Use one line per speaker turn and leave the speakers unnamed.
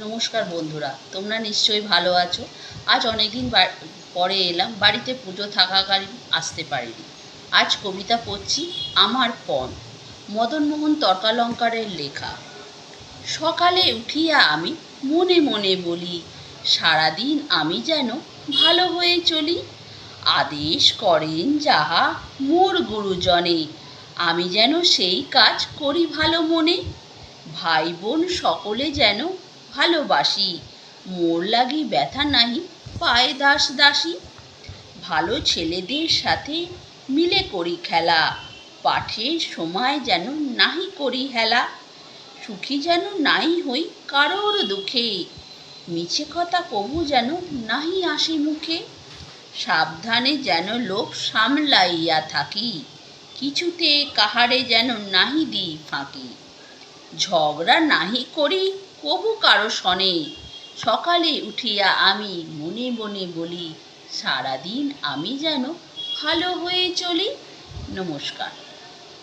নমস্কার বন্ধুরা, তোমরা নিশ্চয়ই ভালো আছো। আজ অনেকদিন পরে এলাম, বাড়িতে পুজো থাকাকালীন আসতে পারিনি। আজ কবিতা পড়ছি আমার পণ, মদনমোহন তর্কালঙ্কারের লেখা। সকালে উঠিয়া আমি মনে মনে বলি, সারাদিন আমি যেন ভালো হয়ে চলি। আদেশ করেন যাহা মোর গুরুজনে, আমি যেন সেই কাজ করি ভালো মনে। ভাই বোন সকলে যেন ভালোবাসি, মোর লাগি ব্যথা নাহি পায় দাস দাসী। ভালো ছেলেদের সাথে মিলে করি খেলা, পাঠের সময় যেন নাহি করি হেলা। সুখী যেন নাই হই কারোর দুঃখে, মিছে কথা কবু যেন নাহি আসে মুখে। সাবধানে যেন লোক সামলাইয়া থাকি, কিছুতে কাহারে যেন নাহি দিই ফাঁকি। ঝগড়া নাহি করি কবু কারো সনে, সকালে উঠিয়া আমি মনে মনে বলি, সারাদিন আমি যেন ভালো হয়ে চলি। নমস্কার।